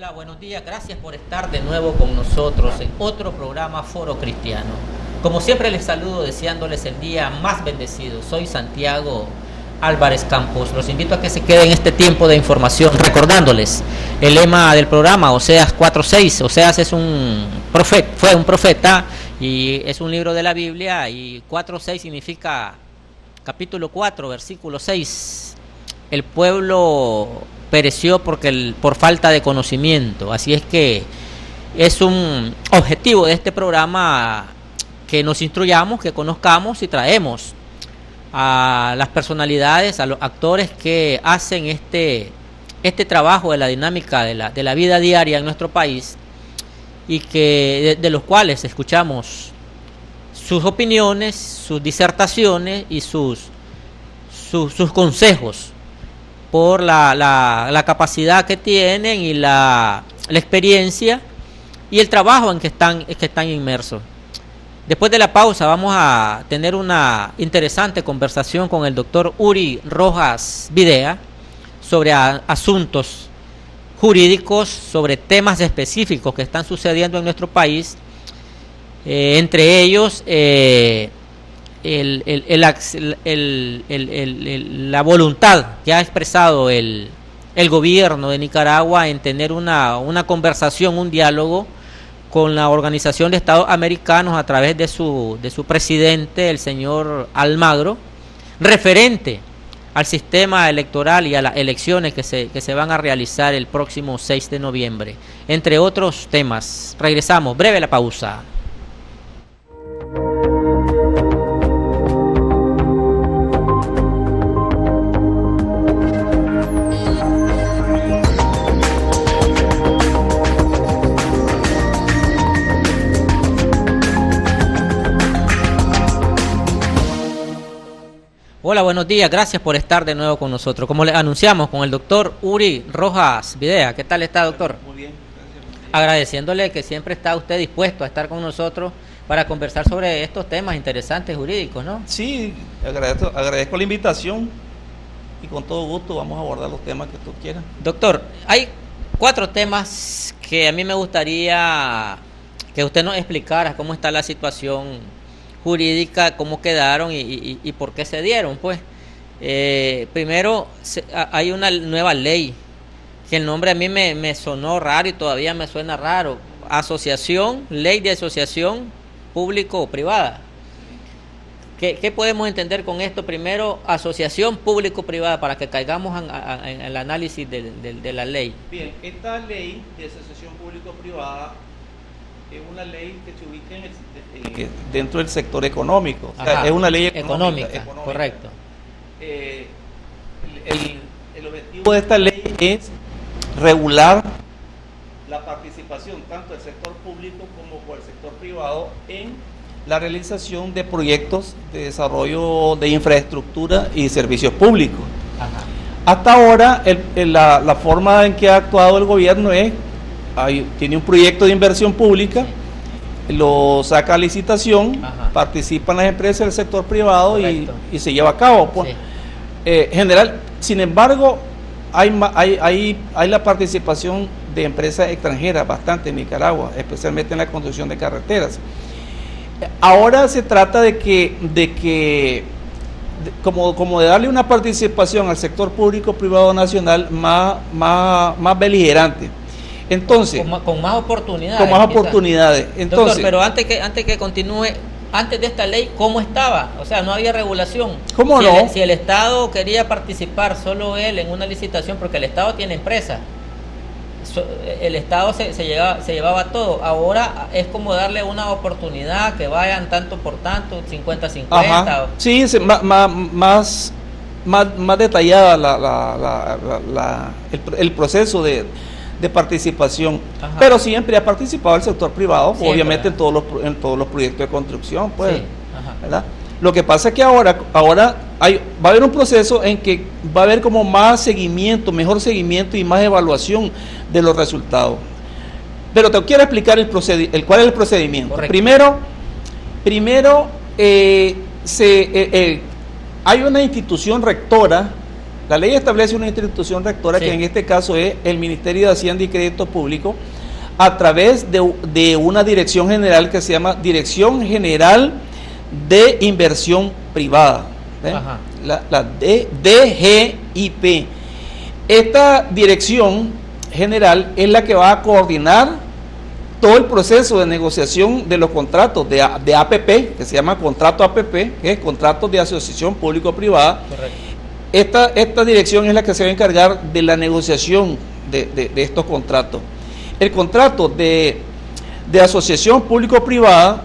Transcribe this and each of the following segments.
Hola, buenos días. Gracias por estar de nuevo con nosotros en otro programa Foro Cristiano. Como siempre les saludo deseándoles el día más bendecido. Soy Santiago Álvarez Campos. Los invito a que se queden este tiempo de información recordándoles el lema del programa, Oseas 4:6. Oseas es fue un profeta y es un libro de la Biblia, y 4:6 significa capítulo 4, versículo 6. El pueblo pereció por falta de conocimiento. Así es que es un objetivo de este programa que nos instruyamos, que conozcamos y traemos a las personalidades, a los actores que hacen este trabajo de la dinámica de la vida diaria en nuestro país, y que de los cuales escuchamos sus opiniones, sus disertaciones y sus consejos, por la capacidad que tienen y la experiencia y el trabajo en que están inmersos. Después de la pausa vamos a tener una interesante conversación con el doctor Uri Rojas Videa sobre asuntos jurídicos, sobre temas específicos que están sucediendo en nuestro país, entre ellos la voluntad que ha expresado el gobierno de Nicaragua en tener una conversación, un diálogo con la Organización de Estados Americanos a través de su presidente, el señor Almagro, referente al sistema electoral y a las elecciones que se van a realizar el próximo 6 de noviembre, entre otros temas. Regresamos, breve la pausa. Hola, buenos días, gracias por estar de nuevo con nosotros. Como les anunciamos, con el doctor Uri Rojas Videa. ¿Qué tal está, doctor? Muy bien, gracias. Agradeciéndole que siempre está usted dispuesto a estar con nosotros para conversar sobre estos temas interesantes jurídicos, ¿no? Sí, agradezco la invitación y con todo gusto vamos a abordar los temas que tú quieras. Doctor, hay 4 temas que a mí me gustaría que usted nos explicara cómo está la situación jurídica, cómo quedaron y por qué se dieron, pues. Primero, hay una nueva ley que el nombre a mí me sonó raro y todavía me suena raro. Ley de asociación público-privada. ¿Qué podemos entender con esto? Primero, asociación público-privada, para que caigamos en el análisis de la ley. Bien, esta ley de asociación público-privada es una ley que se ubica dentro del sector económico. O sea, es una ley económica. Correcto. El objetivo de esta ley es regular la participación tanto del sector público como por el sector privado en la realización de proyectos de desarrollo de infraestructura y servicios públicos. Ajá. Hasta ahora, la forma en que ha actuado el gobierno es: tiene un proyecto de inversión pública, lo saca a licitación, ajá, participan las empresas del sector privado y se lleva a cabo. Pues. Sí. General, sin embargo, hay la participación de empresas extranjeras bastante en Nicaragua, especialmente en la construcción de carreteras. Ahora se trata de darle una participación al sector público privado nacional más beligerante. Entonces, con más oportunidades. Con más oportunidades. Entonces, doctor, pero antes que continúe, antes de esta ley, ¿cómo estaba? O sea, no había regulación. ¿Cómo no? Si el Estado quería participar solo él en una licitación, porque el Estado tiene empresa, el Estado se llevaba todo. Ahora es como darle una oportunidad, que vayan tanto por tanto, 50-50. Ajá. Sí, más detallada el proceso de participación. Ajá. Pero siempre ha participado el sector privado, siempre, obviamente, en todos los proyectos de construcción, pues, sí. ¿Verdad? Lo que pasa es que ahora va a haber un proceso en que va a haber como más seguimiento, mejor seguimiento y más evaluación de los resultados. Pero te quiero explicar cuál es el procedimiento. Correcto. Primero hay una institución rectora La ley establece una institución rectora, sí, que en este caso es el Ministerio de Hacienda y Crédito Público, a través de una dirección general que se llama Dirección General de Inversión Privada, la DGIP. Esta dirección general es la que va a coordinar todo el proceso de negociación de los contratos de APP, que se llama contrato APP, que es contratos de asociación público-privada. Esta dirección es la que se va a encargar de la negociación de estos contratos. El contrato de asociación público-privada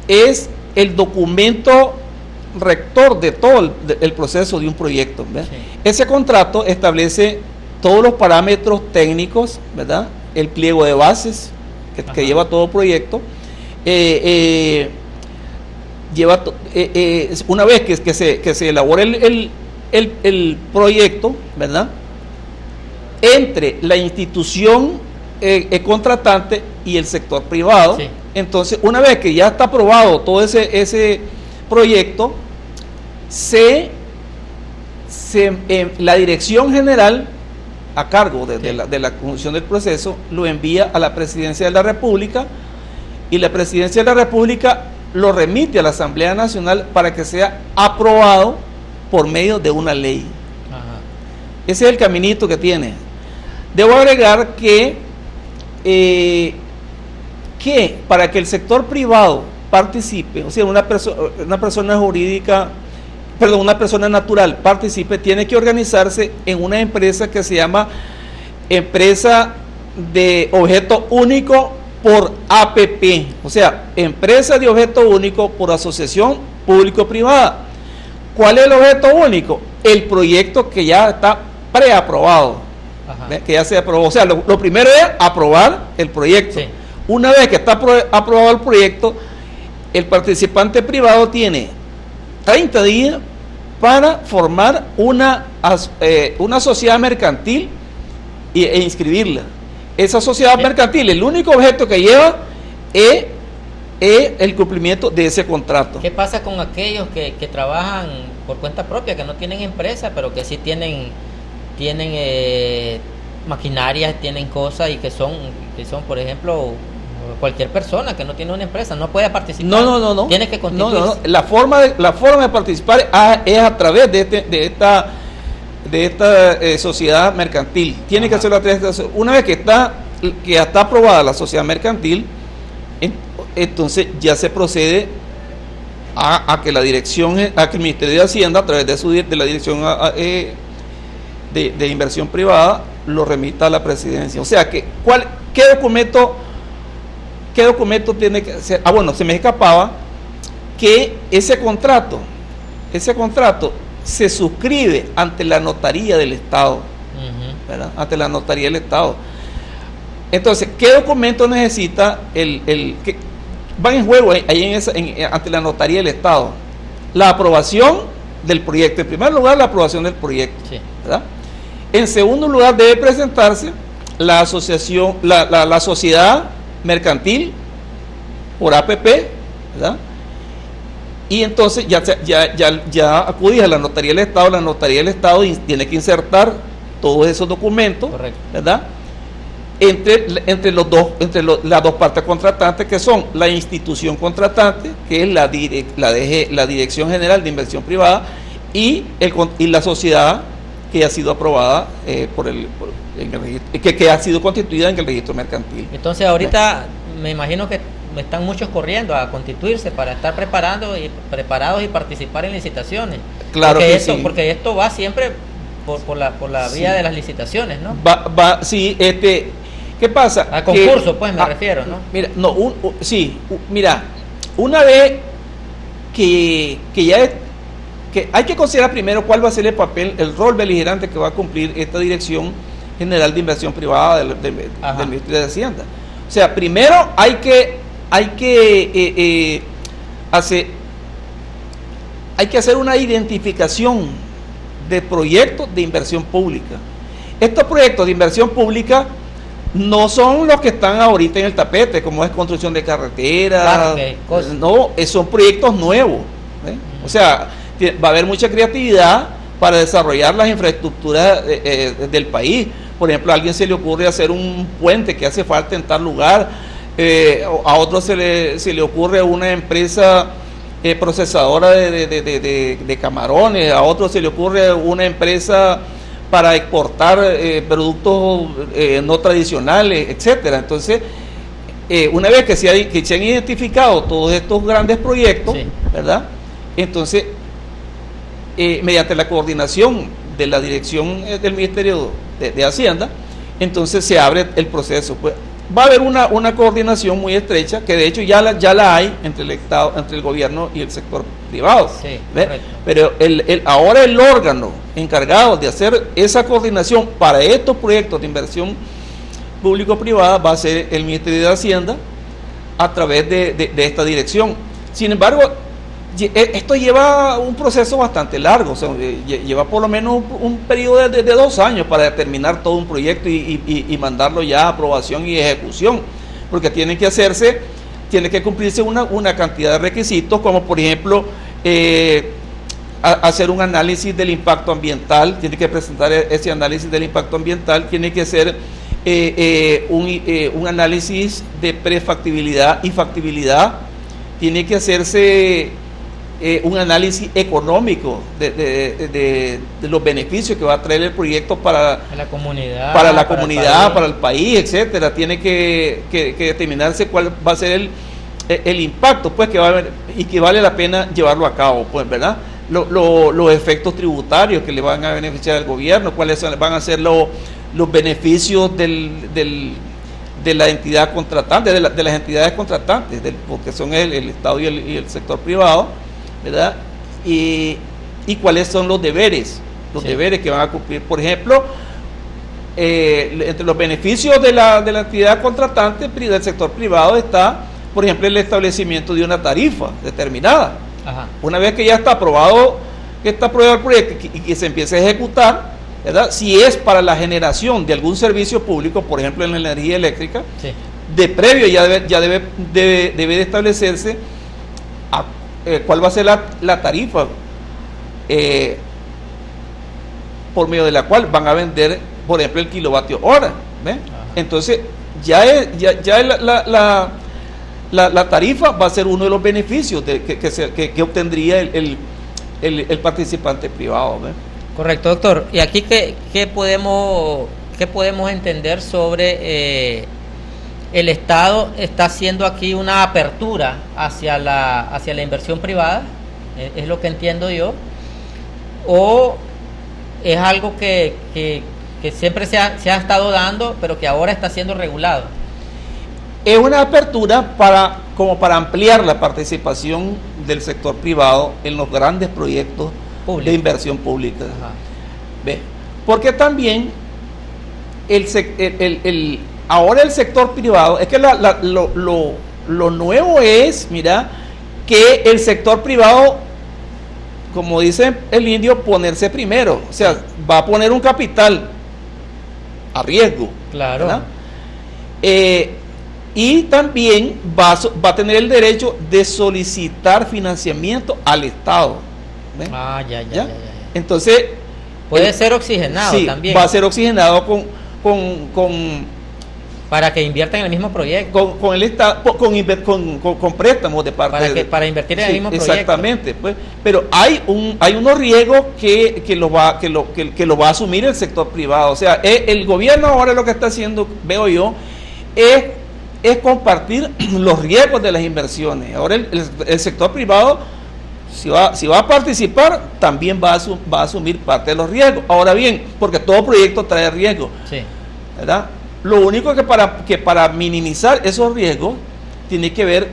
es el documento rector de todo el proceso de un proyecto, ¿verdad? Sí. Ese contrato establece todos los parámetros técnicos, ¿verdad? El pliego de bases que lleva todo proyecto, una vez que se elabora el proyecto, ¿verdad? Entre la institución contratante y el sector privado. Sí. Entonces, una vez que ya está aprobado todo ese proyecto, la dirección general a cargo de la conducción del proceso lo envía a la Presidencia de la República, y la Presidencia de la República lo remite a la Asamblea Nacional para que sea aprobado por medio de una ley. Ese es el caminito que tiene. Debo agregar que para que el sector privado participe, o sea, una persona jurídica, perdón, una persona natural participe, tiene que organizarse en una empresa que se llama empresa de objeto único por APP, o sea, empresa de objeto único por asociación público-privada. ¿Cuál es el objeto único? El proyecto que ya está preaprobado, que ya se aprobó. O sea, lo primero es aprobar el proyecto. Sí. Una vez que está aprobado el proyecto, el participante privado tiene 30 días para formar una sociedad mercantil e inscribirla. Esa sociedad mercantil, el único objeto que lleva es el cumplimiento de ese contrato. ¿Qué pasa con aquellos que trabajan por cuenta propia, que no tienen empresa, pero que sí tienen maquinarias, tienen cosas, y que son, por ejemplo, cualquier persona que no tiene una empresa no puede participar? No. Tiene que constituirse. No. La forma de participar es a través de esta sociedad mercantil. Tiene que hacerlo a través de una vez que está aprobada la sociedad mercantil. Entonces ya se procede a que el Ministerio de Hacienda, a través de la Dirección de Inversión Privada, lo remita a la Presidencia. O sea, ¿qué documento tiene que ser? Bueno, se me escapaba que ese contrato se suscribe ante la notaría del Estado, ¿verdad? Ante la notaría del Estado. Entonces, ¿qué documento necesita que van en juego ante la notaría del Estado? La aprobación del proyecto. En primer lugar, la aprobación del proyecto, sí, ¿verdad? En segundo lugar, debe presentarse la asociación, la sociedad mercantil por APP, ¿verdad? Y entonces ya acudís a la notaría del Estado. La notaría del Estado tiene que insertar todos esos documentos, correcto, ¿verdad? Entre las dos partes contratantes, que son la institución contratante, que es la Dirección General de Inversión Privada, y la sociedad que ha sido aprobada que ha sido constituida en el registro mercantil. Entonces ahorita me imagino que están muchos corriendo a constituirse para estar preparados y participar en licitaciones. Claro que sí. Porque esto va siempre por la vía de las licitaciones, ¿no? Sí, ¿qué pasa? A concurso, me refiero, ¿no? Mira, una vez que hay que considerar primero cuál va a ser el rol beligerante que va a cumplir esta Dirección General de Inversión Privada del Ministerio de Hacienda. O sea, primero hay que hacer una identificación de proyectos de inversión pública. Estos proyectos de inversión pública no son los que están ahorita en el tapete, como es construcción de carreteras, no, son proyectos nuevos, ¿eh? O sea, va a haber mucha creatividad para desarrollar las infraestructuras del país. Por ejemplo, a alguien se le ocurre hacer un puente que hace falta en tal lugar, a otro se le ocurre una empresa procesadora de camarones, a otro se le ocurre una empresa para exportar productos no tradicionales, etcétera. Entonces, una vez que se han identificado todos estos grandes proyectos, sí, ¿verdad? Entonces, mediante la coordinación de la dirección del Ministerio de Hacienda, entonces se abre el proceso. Pues, va a haber una coordinación muy estrecha, que de hecho ya la hay entre el Estado, entre el gobierno y el sector privado. Sí, pero ahora el órgano encargado de hacer esa coordinación para estos proyectos de inversión público-privada va a ser el Ministerio de Hacienda a través de esta dirección. Sin embargo, esto lleva un proceso bastante largo, o sea, lleva por lo menos un periodo de 2 años para determinar todo un proyecto y mandarlo ya a aprobación y ejecución, porque tiene que cumplirse una cantidad de requisitos, como por ejemplo hacer un análisis del impacto ambiental, tiene que presentar ese análisis del impacto ambiental, tiene que ser un análisis de prefactibilidad y factibilidad, tiene que hacerse un análisis económico de los beneficios que va a traer el proyecto para la comunidad, para el país, etcétera. Tiene que determinarse cuál va a ser el impacto, pues, que va a haber y que vale la pena llevarlo a cabo, pues, ¿verdad? Los efectos tributarios que le van a beneficiar al gobierno, cuáles van a ser los beneficios de la entidad contratante, de las entidades contratantes, porque son el Estado y el sector privado, ¿verdad? Y cuáles son los deberes que van a cumplir. Por ejemplo, entre los beneficios de la entidad contratante del sector privado está, por ejemplo, el establecimiento de una tarifa determinada. Ajá. Una vez que ya está aprobado el proyecto y que se empiece a ejecutar, ¿verdad? Si es para la generación de algún servicio público, por ejemplo en la energía eléctrica, sí, de previo ya debe de establecerse cuál va a ser la tarifa por medio de la cual van a vender, por ejemplo, el kilovatio hora. Entonces ya la tarifa va a ser uno de los beneficios que obtendría el participante privado. Correcto, doctor. Y aquí qué podemos entender sobre el Estado está haciendo aquí una apertura hacia la inversión privada, es lo que entiendo yo, o es algo que siempre se ha estado dando, pero que ahora está siendo regulado. Es una apertura como para ampliar la participación del sector privado en los grandes proyectos de inversión pública. ¿Ve? Porque también ahora el sector privado, es que lo nuevo es, mira, que el sector privado, como dice el indio, ponerse primero, o sea, va a poner un capital a riesgo. Claro. ¿Verdad? Y también va a tener el derecho de solicitar financiamiento al Estado. ¿Ven? Ya. Entonces puede ser oxigenado, sí, también. Va a ser oxigenado para que inviertan en el mismo proyecto. Con el Estado, con préstamos de parte para invertir en el mismo proyecto. Exactamente, pues. Pero hay unos riesgos que lo va a asumir el sector privado. O sea, el gobierno ahora lo que está haciendo, veo yo, es compartir los riesgos de las inversiones. Ahora el sector privado, si va a participar, también va a asumir parte de los riesgos. Ahora bien, porque todo proyecto trae riesgos, sí, ¿verdad? Lo único que para minimizar esos riesgos tiene que haber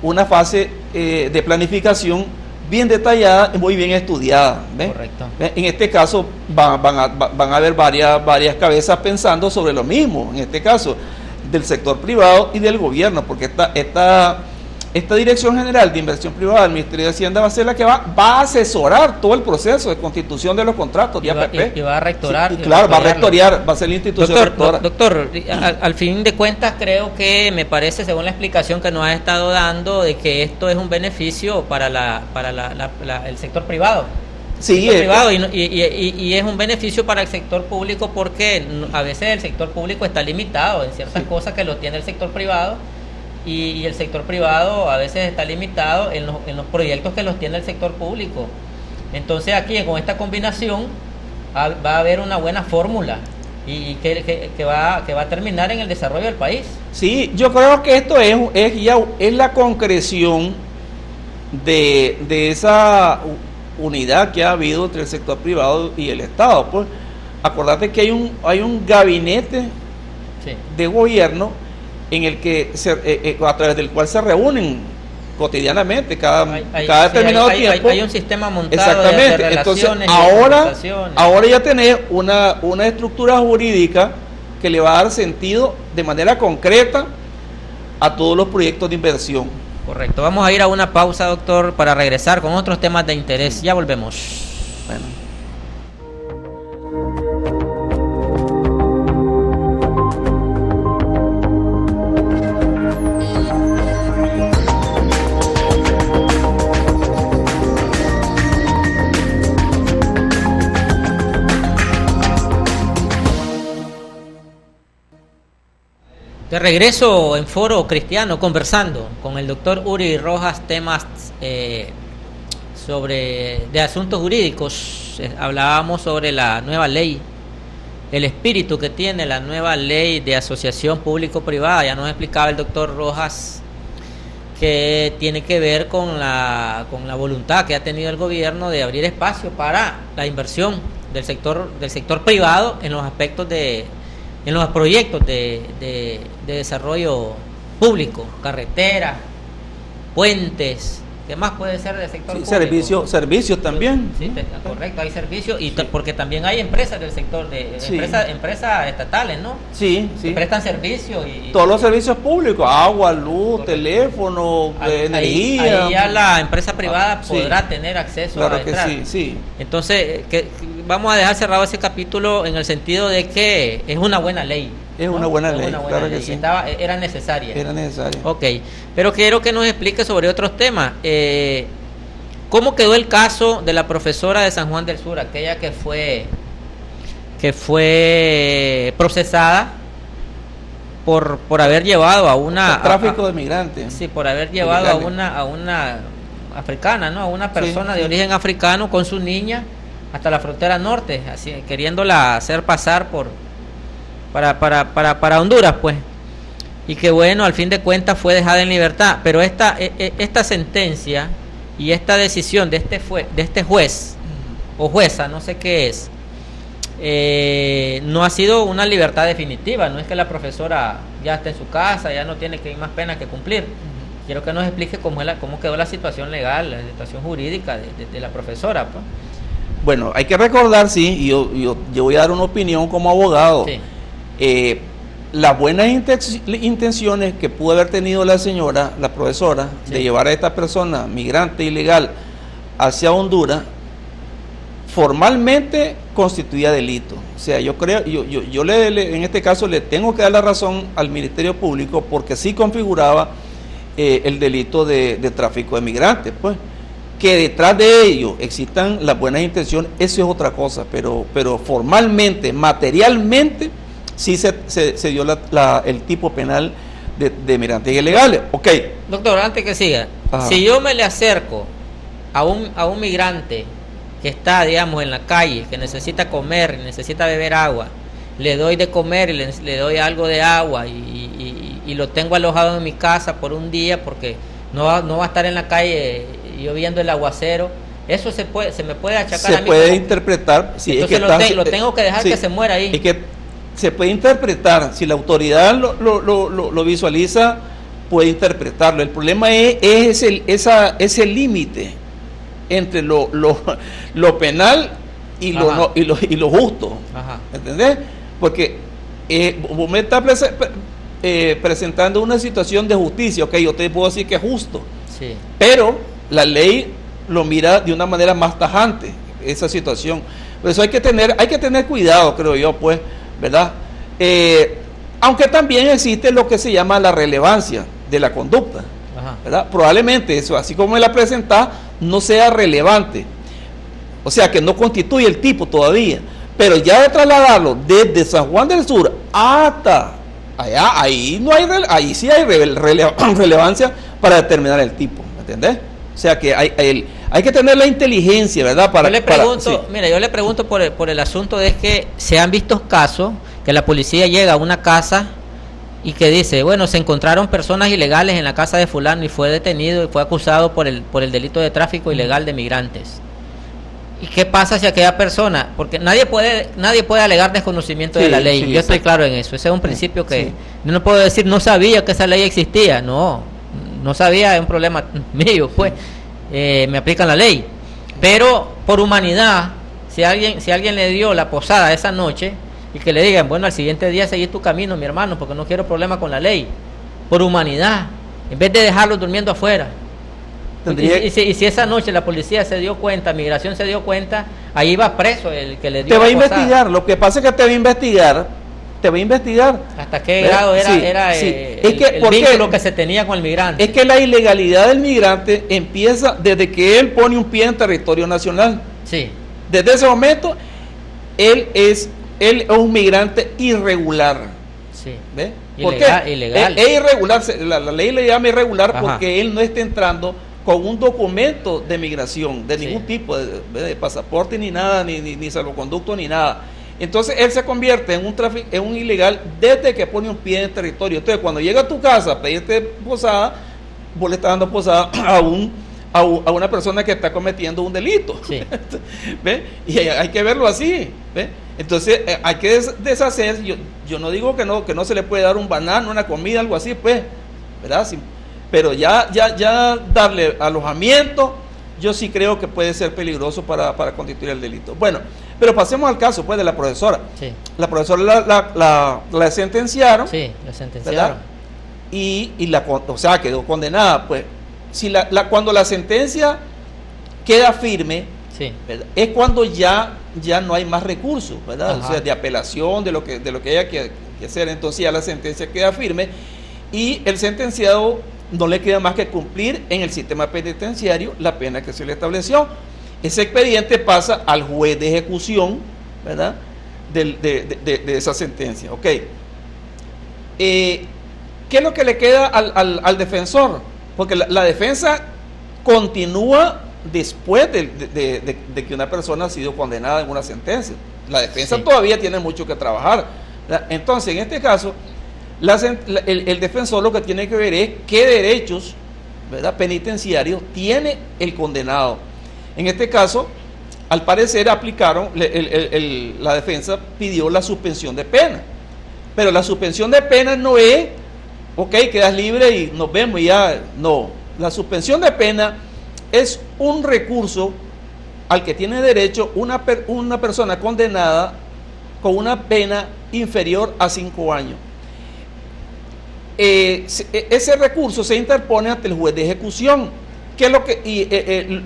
una fase de planificación bien detallada y muy bien estudiada. ¿Ven? Correcto. En este caso van a haber varias cabezas pensando sobre lo mismo, en este caso del sector privado y del gobierno, porque esta Dirección General de Inversión Privada del Ministerio de Hacienda va a ser la que va a asesorar todo el proceso de constitución de los contratos de APP. Y va a rectorar. Sí, claro, va a rectorear, va a ser la institución rectora. Doctor, al fin de cuentas creo que me parece, según la explicación que nos ha estado dando, de que esto es un beneficio para el sector privado. Sí, privado, y es un beneficio para el sector público, porque a veces el sector público está limitado en ciertas cosas que lo tiene el sector privado, y el sector privado a veces está limitado en los proyectos que los tiene el sector público. Entonces aquí con esta combinación va a haber una buena fórmula y que va a terminar en el desarrollo del país. Sí, yo creo que esto es la concreción de esa unidad que ha habido entre el sector privado y el Estado. Pues acordate que hay un gabinete de gobierno en el que a través del cual se reúnen cotidianamente cada determinado tiempo. Hay un sistema montado. Exactamente. de relaciones. Entonces ahora ya tenés una estructura jurídica que le va a dar sentido de manera concreta a todos los proyectos de inversión. Correcto. Vamos a ir a una pausa, doctor, para regresar con otros temas de interés. Ya volvemos. Bueno. De regreso en Foro Cristiano, conversando con el doctor Uri Rojas, temas de asuntos jurídicos. Hablábamos sobre la nueva ley, el espíritu que tiene la nueva ley de asociación público-privada. Ya nos explicaba el doctor Rojas que tiene que ver con la voluntad que ha tenido el gobierno de abrir espacio para la inversión del sector privado en los aspectos en los proyectos de desarrollo público, carreteras, puentes. ¿Qué más puede ser del sector público? Servicios también. Sí, correcto, hay servicios, porque también hay empresas del sector, empresas estatales, ¿no? Sí. Que prestan servicios. Todos los servicios públicos, agua, luz, teléfono, energía. Ahí ya la empresa privada podrá tener acceso a entrar. Sí. Entonces, vamos a dejar cerrado ese capítulo en el sentido de que es una buena ley. Es una buena ley, claro que sí. Era necesaria. Ok, pero quiero que nos explique sobre otros temas. ¿Cómo quedó el caso de la profesora de San Juan del Sur, aquella que fue procesada por haber llevado a una... tráfico de migrantes. Sí, por haber llevado a una africana, ¿no? A una persona de origen africano con su niña hasta la frontera norte, así queriéndola hacer pasar para Honduras, pues, y que bueno, al fin de cuentas fue dejada en libertad. Pero esta sentencia y esta decisión de este juez o jueza, no sé qué es, no ha sido una libertad definitiva. No es que la profesora ya está en su casa, ya no tiene más pena que cumplir. Quiero que nos explique cómo quedó la situación legal, la situación jurídica de la profesora, pues. Bueno, hay que recordar, y yo voy a dar una opinión como abogado. Sí. Las buenas intenciones que pudo haber tenido la profesora, de llevar a esta persona migrante ilegal hacia Honduras, formalmente constituía delito. O sea, yo creo, yo en este caso le tengo que dar la razón al Ministerio Público, porque sí configuraba el delito de tráfico de migrantes, pues. Que detrás de ello existan las buenas intenciones, eso es otra cosa, pero formalmente, materialmente, sí se dio el tipo penal de migrantes ilegales. Ok. Doctor, antes que siga, si yo me le acerco a un migrante que está, digamos, en la calle, que necesita comer, necesita beber agua, le doy de comer y le doy algo de agua y lo tengo alojado en mi casa por un día, porque no va a estar en la calle lloviendo el aguacero, eso se me puede achacar a mí. Se puede interpretar, si entonces es que lo tengo que dejar que se muera ahí. Es que se puede interpretar, si la autoridad lo visualiza, puede interpretarlo. El problema es ese límite entre lo penal y lo justo. Ajá. ¿Entendés? Porque vos me estás presentando una situación de justicia, ok, yo te puedo decir que es justo, sí, pero la ley lo mira de una manera más tajante, esa situación. Por eso hay que tener cuidado, creo yo, pues, ¿verdad? Aunque también existe lo que se llama la relevancia de la conducta, ¿verdad? Probablemente eso, así como me la presentás, no sea relevante. o sea que no constituye el tipo todavía, pero ya de trasladarlo desde San Juan del Sur hasta allá, ahí no hay, ahí sí hay relevancia para determinar el tipo, ¿me entendés? O sea que hay que tener la inteligencia, ¿verdad? Yo le pregunto, mira, yo le pregunto por el asunto de que se han visto casos que la policía llega a una casa y que dice, bueno, se encontraron personas ilegales en la casa de fulano y fue detenido y fue acusado por el delito de tráfico ilegal de migrantes. ¿Y qué pasa si aquella persona? Porque nadie puede alegar desconocimiento de la ley. Yo estoy claro en eso. Ese es un principio que yo no puedo decir, no sabía que esa ley existía. No sabía, es un problema mío, pues. Me aplican la ley. Pero por humanidad, si alguien le dio la posada esa noche y que le digan, bueno, al siguiente día seguir tu camino, mi hermano, porque no quiero problemas con la ley. Por humanidad, en vez de dejarlo durmiendo afuera. Y si esa noche la policía se dio cuenta, migración se dio cuenta, ahí va preso el que le dio la posada. Te va a investigar, lo que pasa es que te va a investigar. ¿Hasta qué grado era el vínculo que se tenía con el migrante? Es que la ilegalidad del migrante empieza desde que él pone un pie en territorio nacional. Sí. Desde ese momento, él es un migrante irregular. Sí. ¿Ve? Ilegal. Es irregular, la ley le llama irregular porque él no está entrando con un documento de migración, de ningún tipo, de pasaporte ni nada, ni salvoconducto ni nada. Entonces él se convierte en un ilegal desde que pone un pie en el territorio. Entonces cuando llega a tu casa a pedirte posada, vos le estás dando posada a una persona que está cometiendo un delito. Sí. ¿Ve? Y hay que verlo así. ¿Ve? Entonces hay que deshacer. Yo no digo que no se le puede dar un banano, una comida, algo así, pues, ¿verdad? Sí, pero ya darle alojamiento, yo sí creo que puede ser peligroso para constituir el delito. Bueno, pero pasemos al caso, pues, de la profesora. Sí. La profesora la sentenciaron. Sí, la sentenciaron. ¿Verdad? O sea, quedó condenada. Pues, si cuando la sentencia queda firme, sí, ¿verdad? Es cuando ya no hay más recursos, ¿verdad? Ajá. O sea, de apelación, de lo que haya que hacer. Entonces ya la sentencia queda firme y el sentenciado no le queda más que cumplir en el sistema penitenciario la pena que se le estableció. Ese expediente pasa al juez de ejecución, ¿verdad? De esa sentencia. Ok. ¿Qué es lo que le queda al defensor? Porque la defensa continúa después de que una persona ha sido condenada en una sentencia. La defensa todavía tiene mucho que trabajar, ¿verdad? Entonces, en este caso, el defensor lo que tiene que ver es qué derechos, ¿verdad?, penitenciarios tiene el condenado. En este caso, al parecer aplicaron, la defensa pidió la suspensión de pena, pero la suspensión de pena no es, ok, quedas libre y nos vemos y ya, no. La suspensión de pena es un recurso al que tiene derecho una persona condenada con una pena inferior a 5 años. Ese recurso se interpone ante el juez de ejecución. ¿Qué es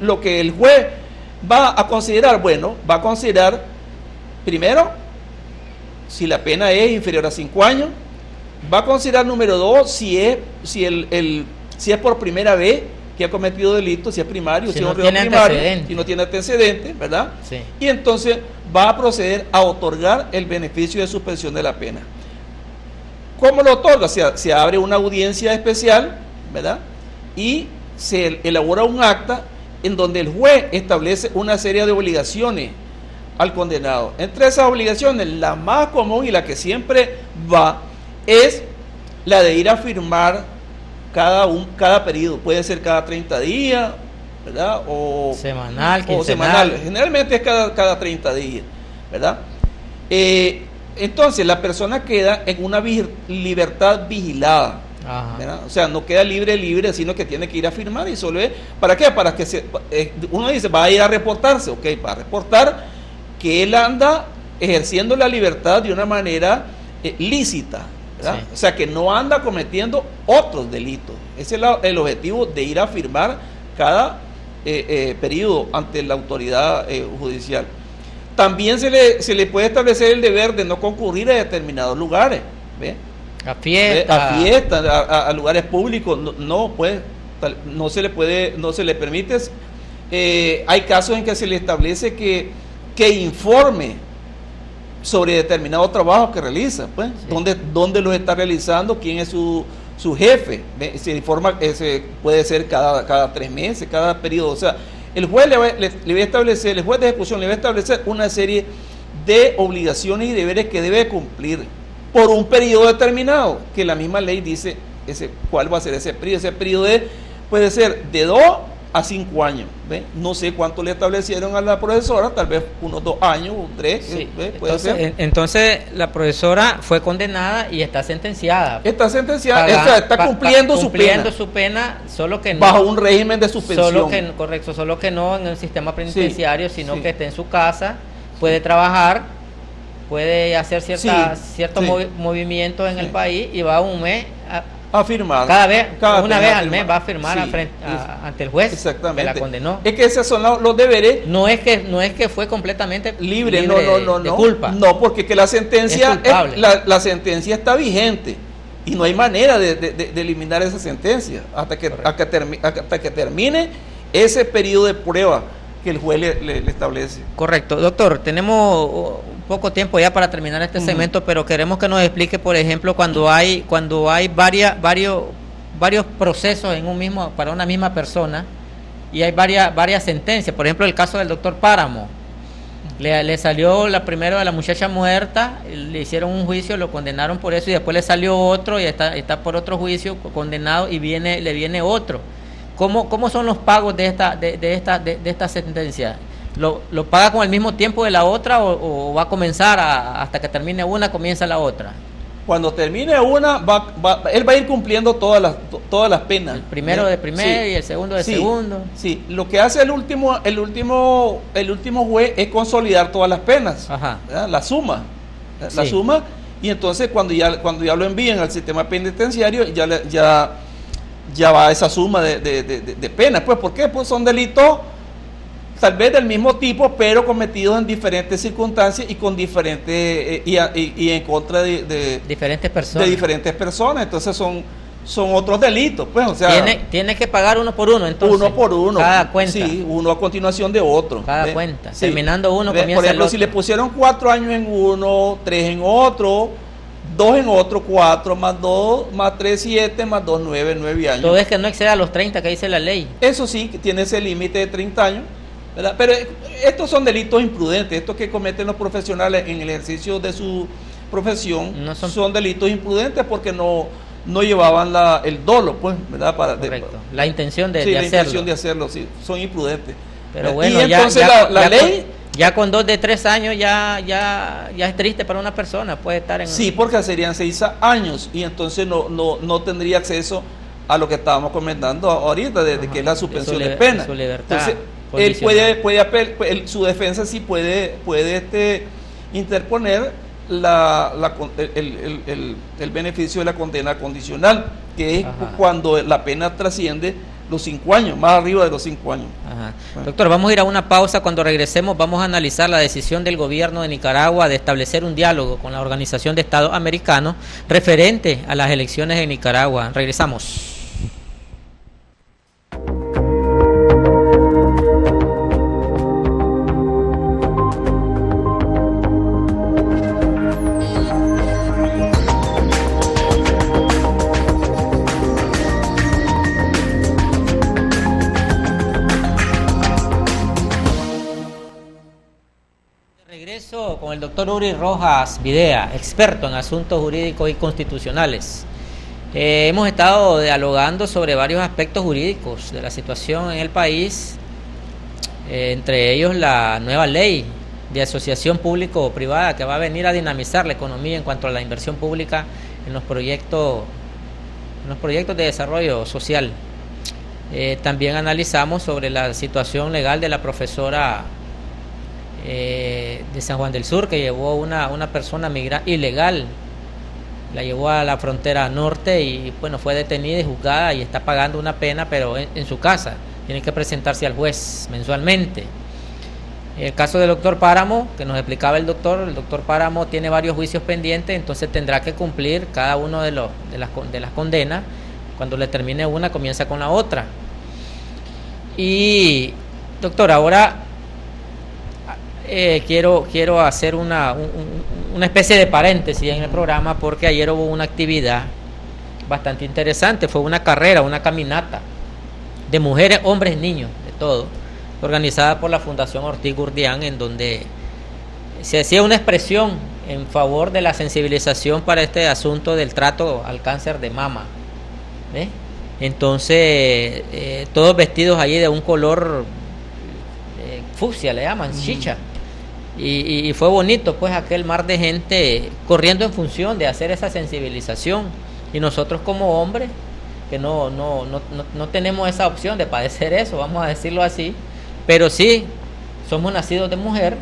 lo que el juez va a considerar? Bueno, va a considerar primero si la pena es inferior a 5 años, va a considerar número 2 si es por primera vez que ha cometido delito, si es primario, si es un reo primario, si no tiene antecedentes, ¿verdad? Sí. Y entonces va a proceder a otorgar el beneficio de suspensión de la pena. ¿Cómo lo otorga? Se abre una audiencia especial, ¿verdad? Y se elabora un acta en donde el juez establece una serie de obligaciones al condenado. Entre esas obligaciones, la más común y la que siempre va es la de ir a firmar cada periodo. Puede ser cada 30 días, ¿verdad? O semanal, quincenal. O semanal. Generalmente es cada 30 días, ¿verdad? Entonces la persona queda en una libertad vigilada. ¿Verdad? O sea, no queda libre, sino que tiene que ir a firmar y solo es, ¿para qué? Para que uno dice, va a ir a reportarse, ok, para reportar que él anda ejerciendo la libertad de una manera lícita, ¿verdad? Sí. O sea, que no anda cometiendo otros delitos. Ese es el objetivo de ir a firmar cada periodo ante la autoridad judicial. También se le puede establecer el deber de no concurrir a determinados lugares, ¿ve? A fiestas, a lugares públicos, no se le permite Hay casos en que se le establece que informe sobre determinado trabajo que realiza, pues, sí. dónde lo está realizando, quién es su jefe. Se informa, puede ser cada 3 meses, cada periodo. O sea, el juez le va a establecer, el juez de ejecución le va a establecer una serie de obligaciones y deberes que debe cumplir por un periodo determinado, que la misma ley dice cuál va a ser ese periodo. Ese periodo puede ser de 2 a 5 años. ¿Ve? No sé cuánto le establecieron a la profesora, tal vez unos 2 años o 3. Sí. Puede ser. Entonces la profesora fue condenada y está sentenciada. Está sentenciada, está cumpliendo su pena, solo que no, bajo un régimen de suspensión. Solo que no en el sistema penitenciario, sino que esté en su casa, puede trabajar, puede hacer ciertos movimientos en el país y va un mes a firmar. Una vez al mes va a firmar ante el juez que la condenó. Es que esos son los deberes. No es que fue completamente libre de culpa. No, porque que la sentencia la sentencia está vigente y no hay manera de eliminar esa sentencia hasta que termine ese periodo de prueba que el juez le establece. Correcto. Doctor, tenemos poco tiempo ya para terminar este segmento, pero queremos que nos explique, por ejemplo, cuando hay varios procesos para una misma persona y hay varias sentencias. Por ejemplo, el caso del doctor Páramo. Le salió la primera de la muchacha muerta, le hicieron un juicio, lo condenaron por eso y después le salió otro y está por otro juicio condenado y le viene otro. ¿Cómo son los pagos de esta sentencia? ¿Lo paga con el mismo tiempo de la otra o va a comenzar hasta que termine una, comienza la otra? Cuando termine una, él va a ir cumpliendo todas las penas. El primero de primero y el segundo de segundo. Sí, lo que hace el último juez es consolidar todas las penas. Ajá. La suma. La suma, y entonces cuando ya lo envíen al sistema penitenciario, ya va esa suma de penas. Pues, ¿por qué? Pues son delitos tal vez del mismo tipo, pero cometidos en diferentes circunstancias y con diferentes y en contra de diferentes personas. Entonces son otros delitos, pues, o sea, tiene que pagar uno por uno, entonces. Uno por uno. Cada cuenta. Sí, uno a continuación de otro. Cada cuenta. Sí. Terminando uno, comienza por ejemplo, el otro. si le pusieron 4 años en uno, 3 en otro, 2 en otro, 4 más 2 más 3, 7 más 2, 9 años. Todo es que no exceda los 30 que dice la ley. Eso sí, tiene ese límite de 30 años. ¿Verdad? Pero estos son delitos imprudentes, estos que cometen los profesionales en el ejercicio de su profesión, son delitos imprudentes porque no llevaban el dolo, pues, ¿verdad? Correcto. La intención de hacerlo. Sí, la intención de hacerlo, sí, son imprudentes. Pero bueno, y entonces la ley... Ya con 2 de 3 años ya es triste para una persona, puede estar en... Sí, porque serían 6 años y entonces no tendría acceso a lo que estábamos comentando ahorita, que es la suspensión de pena. Su libertad. Entonces, él su defensa sí puede interponer el beneficio de la condena condicional, que es cuando la pena trasciende los 5 años, más arriba de los 5 años. Ajá. Doctor, vamos a ir a una pausa. Cuando regresemos vamos a analizar la decisión del gobierno de Nicaragua de establecer un diálogo con la Organización de Estados Americanos referente a las elecciones en Nicaragua. Regresamos. Con el doctor Uri Rojas Videa, experto en asuntos jurídicos y constitucionales. Hemos estado dialogando sobre varios aspectos jurídicos de la situación en el país, entre ellos la nueva ley de asociación público-privada que va a venir a dinamizar la economía en cuanto a la inversión pública en los proyectos de desarrollo social. También analizamos sobre la situación legal de la profesora de San Juan del Sur, que llevó una persona migrante ilegal, la llevó a la frontera norte y bueno, fue detenida y juzgada y está pagando una pena, pero en su casa, tiene que presentarse al juez mensualmente. El caso del doctor Páramo, que nos explicaba el doctor Páramo tiene varios juicios pendientes, entonces tendrá que cumplir cada uno de las condenas. Cuando le termine una, comienza con la otra. Y Doctor, ahora quiero hacer una especie de paréntesis en el programa, porque ayer hubo una actividad bastante interesante. Fue una carrera, una caminata de mujeres, hombres, niños, de todo, organizada por la Fundación Ortiz Gurdián, en donde se hacía una expresión en favor de la sensibilización para este asunto del trato al cáncer de mama, ¿ves? Entonces, todos vestidos allí de un color fucsia, le llaman, chicha. Y fue bonito, pues, aquel mar de gente corriendo en función de hacer esa sensibilización. Y nosotros como hombres, que no tenemos esa opción de padecer eso, vamos a decirlo así, pero sí, somos nacidos de mujer,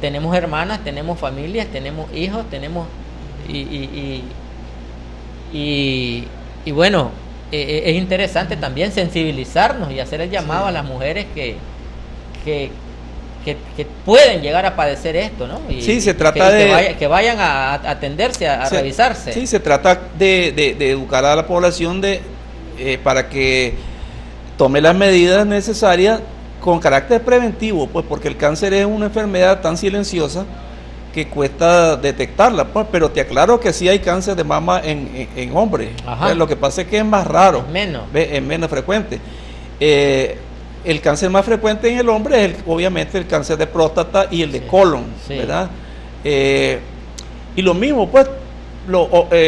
tenemos hermanas, tenemos familias, tenemos hijos, tenemos... Y bueno, es interesante también sensibilizarnos y hacer el llamado a las mujeres que pueden llegar a padecer esto, ¿no? Y, sí, se trata que vayan a atenderse, a revisarse. Sí, se trata de educar a la población para que tome las medidas necesarias con carácter preventivo, pues, porque el cáncer es una enfermedad tan silenciosa que cuesta detectarla, pues, pero te aclaro que sí hay cáncer de mama en hombres. Lo que pasa es que es más raro, es menos frecuente. El cáncer más frecuente en el hombre es obviamente el cáncer de próstata y el de colon, ¿verdad? Y lo mismo, pues,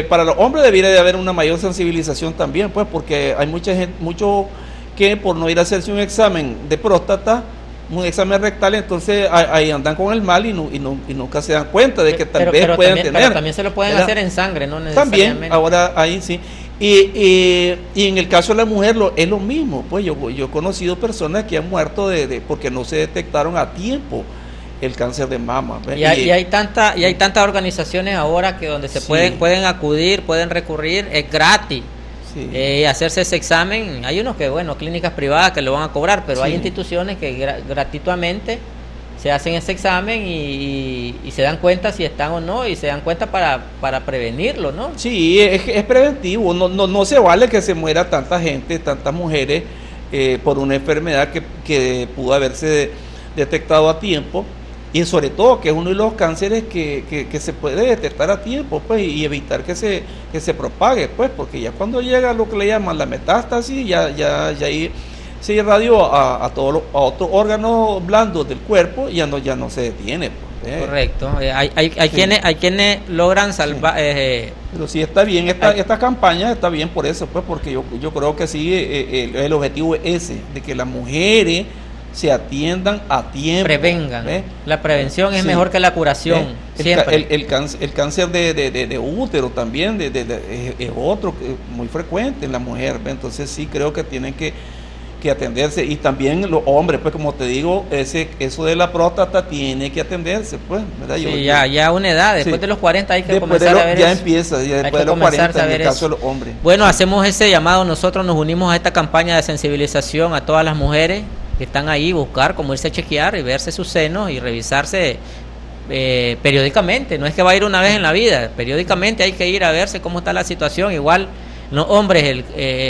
para los hombres debería de haber una mayor sensibilización también, pues, porque hay mucha gente, mucho que por no ir a hacerse un examen de próstata, un examen rectal, entonces ahí andan con el mal y nunca se dan cuenta de que tal vez pueden tener. Pero también se lo pueden hacer en sangre, no necesariamente. También, ahora ahí sí. Y en el caso de la mujer es lo mismo, pues yo he conocido personas que han muerto porque no se detectaron a tiempo el cáncer de mama. Y hay tantas organizaciones ahora que donde se pueden acudir, pueden recurrir, es gratis. Hacerse ese examen. Hay unos que, bueno, clínicas privadas que lo van a cobrar, pero hay instituciones que gratuitamente se hacen ese examen y se dan cuenta si están o no, y se dan cuenta para prevenirlo, ¿no? Sí, es preventivo. No se vale que se muera tanta gente, tantas mujeres por una enfermedad que pudo haberse detectado a tiempo, y sobre todo que es uno de los cánceres que se puede detectar a tiempo, pues, y evitar que se propague, pues, porque ya cuando llega lo que le llaman la metástasis, ya ahí se irradió a otros órganos blandos del cuerpo y ya no se detiene, pues. Correcto. Hay quienes logran salvar. Pero sí está bien, esta campaña está bien por eso, pues, porque yo creo que sí, el objetivo es ese, de que las mujeres se atiendan a tiempo. Prevengan. La prevención es mejor que la curación. Siempre. El cáncer de útero también es otro muy frecuente en la mujer, ¿ve? Entonces sí creo que tienen que atenderse, y también los hombres, pues, como te digo, eso de la próstata tiene que atenderse, pues, ¿verdad? Ya a una edad, después de los 40 hay que comenzar a ver ya eso. Empieza, ya después de los 40 en el caso de los hombres. Bueno, hacemos ese llamado, nosotros nos unimos a esta campaña de sensibilización a todas las mujeres que están ahí, buscar cómo irse a chequear y verse sus senos y revisarse periódicamente. No es que va a ir una vez en la vida, periódicamente hay que ir a verse cómo está la situación. Igual los hombres,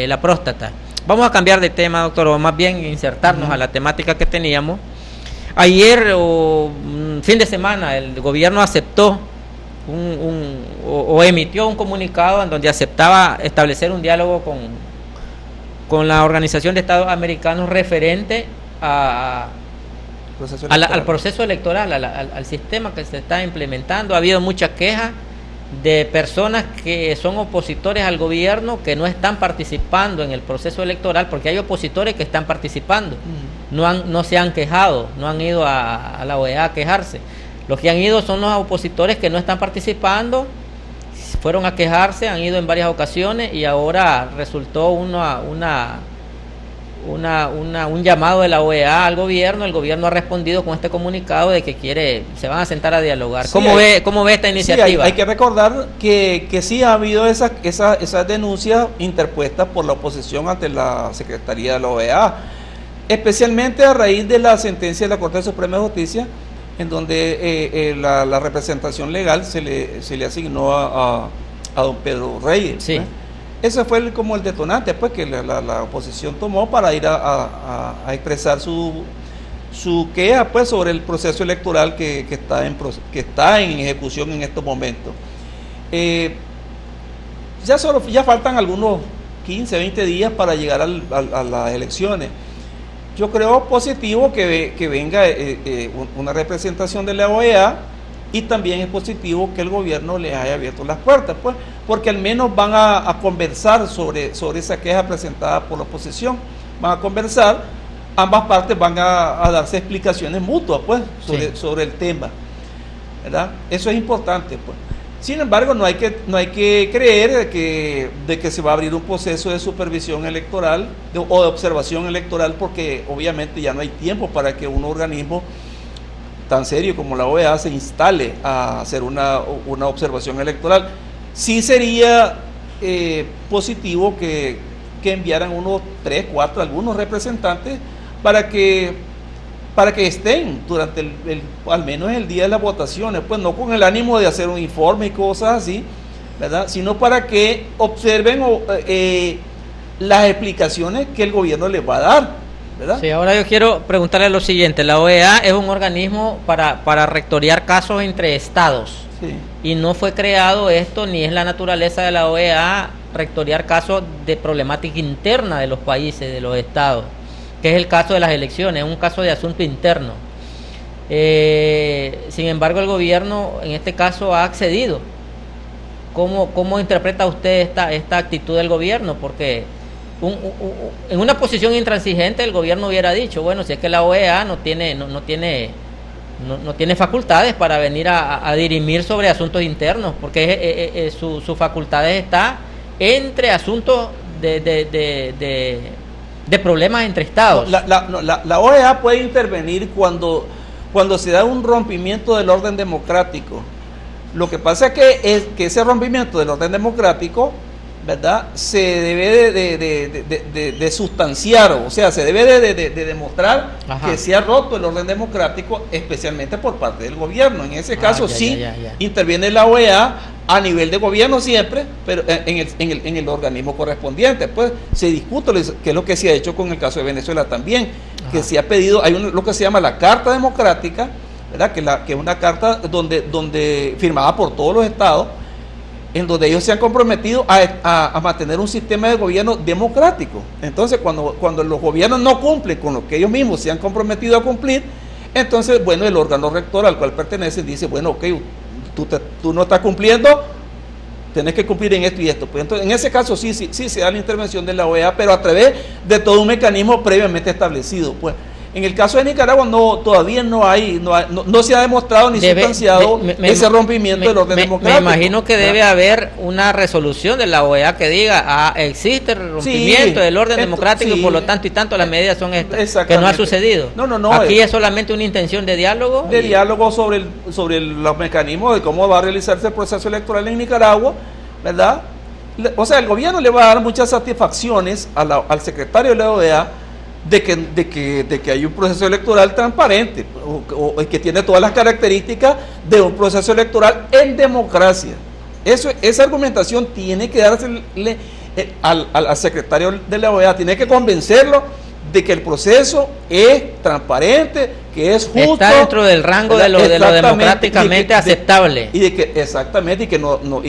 la próstata. Vamos a cambiar de tema, doctor, o más bien insertarnos a la temática que teníamos. Ayer, fin de semana, el gobierno aceptó o emitió un comunicado en donde aceptaba establecer un diálogo con la Organización de Estados Americanos referente al proceso electoral, al sistema que se está implementando. Ha habido muchas quejas de personas que son opositores al gobierno, que no están participando en el proceso electoral, porque hay opositores que están participando, no se han quejado, no han ido a la OEA a quejarse. Los que han ido son los opositores que no están participando, fueron a quejarse, han ido en varias ocasiones, y ahora resultó un llamado de la OEA al gobierno. El gobierno ha respondido con este comunicado de que se van a sentar a dialogar. ¿Cómo ve esta iniciativa? Sí, hay que recordar que sí ha habido esas denuncias interpuestas por la oposición ante la Secretaría de la OEA, especialmente a raíz de la sentencia de la Corte Suprema de Justicia, en donde la representación legal se le asignó a don Pedro Reyes. Sí. ese fue como el detonante pues que la oposición tomó para ir a expresar su queja pues sobre el proceso electoral que está en ejecución en estos momentos. Ya faltan algunos 15, 20 días para llegar a las elecciones. Yo creo positivo que venga una representación de la OEA, y también es positivo que el gobierno les haya abierto las puertas, pues, porque al menos van a conversar sobre esa queja presentada por la oposición. Van a conversar, ambas partes van a darse explicaciones mutuas pues, sobre el tema, ¿verdad? Eso es importante, pues. Sin embargo, no hay que creer de que se va a abrir un proceso de supervisión electoral o de observación electoral, porque obviamente ya no hay tiempo para que un organismo tan serio como la OEA se instale a hacer una observación electoral. Sí sería positivo que enviaran unos 3, 4, algunos representantes para que estén durante al menos el día de las votaciones, pues no con el ánimo de hacer un informe y cosas así, ¿verdad? Sino para que observen las explicaciones que el gobierno les va a dar, ¿verdad? Sí, ahora yo quiero preguntarle lo siguiente. La OEA es un organismo para rectoriar casos entre estados, sí, y no fue creado esto, ni es la naturaleza de la OEA rectoriar casos de problemática interna de los países, de los estados, que es el caso de las elecciones, es un caso de asunto interno. Sin embargo, el gobierno en este caso ha accedido. ¿Cómo interpreta usted esta actitud del gobierno? Porque en una posición intransigente el gobierno hubiera dicho, bueno, si es que la OEA no tiene facultades para venir a dirimir sobre asuntos internos, porque sus facultades está entre asuntos de problemas entre estados. La OEA puede intervenir cuando se da un rompimiento del orden democrático. Lo que pasa es que ese rompimiento del orden democrático, ¿verdad?, se debe de sustanciar, o sea, se debe de demostrar, ajá, que se ha roto el orden democrático, especialmente por parte del gobierno. En ese caso interviene la OEA a nivel de gobierno siempre, pero en el organismo correspondiente. Pues se discute, que es lo que se ha hecho con el caso de Venezuela también, ajá, que se ha pedido, lo que se llama la Carta Democrática, ¿verdad?, que es una carta donde firmada por todos los estados, en donde ellos se han comprometido a mantener un sistema de gobierno democrático. Entonces, cuando los gobiernos no cumplen con lo que ellos mismos se han comprometido a cumplir, entonces, bueno, el órgano rector al cual pertenecen dice, bueno, ok, tú no estás cumpliendo, tenés que cumplir en esto y esto. Pues entonces, en ese caso sí se da la intervención de la OEA, pero a través de todo un mecanismo previamente establecido. Pues en el caso de Nicaragua todavía no se ha demostrado ni sustanciado ese rompimiento del orden democrático. Me imagino que debe haber una resolución de la OEA que diga, existe el rompimiento del orden democrático, por lo tanto y tanto las medidas son estas, que no ha sucedido. No. Aquí es solamente una intención de diálogo. De diálogo sobre los mecanismos de cómo va a realizarse el proceso electoral en Nicaragua, ¿verdad? O sea, el gobierno le va a dar muchas satisfacciones al secretario de la OEA de que hay un proceso electoral transparente o que tiene todas las características de un proceso electoral en democracia. Esa argumentación tiene que dársele al secretario de la OEA, tiene que convencerlo de que el proceso es transparente, que es justo, está dentro del rango de lo democráticamente aceptable, y de que exactamente y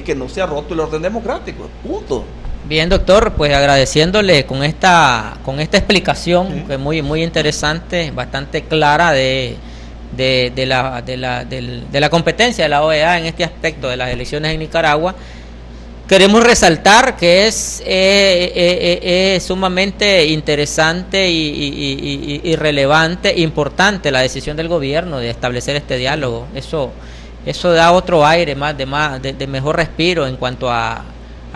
que no se ha roto el orden democrático. Punto. Bien, doctor, pues agradeciéndole con esta explicación, sí, que es muy interesante, bastante clara de la competencia de la OEA en este aspecto de las elecciones en Nicaragua. Queremos resaltar que es sumamente interesante y relevante, importante la decisión del gobierno de establecer este diálogo. Eso da otro aire de mejor respiro en cuanto al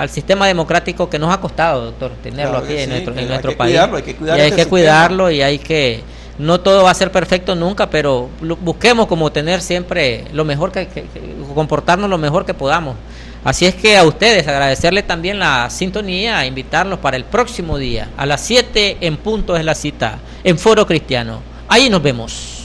sistema democrático que nos ha costado, doctor, tenerlo aquí en nuestro país. Hay que cuidarlo y hay que, no todo va a ser perfecto nunca, pero busquemos como tener siempre lo mejor que comportarnos lo mejor que podamos. Así es que a ustedes agradecerles también la sintonía, invitarlos para el próximo día, a las 7 en punto es la cita, en Foro Cristiano. Ahí nos vemos.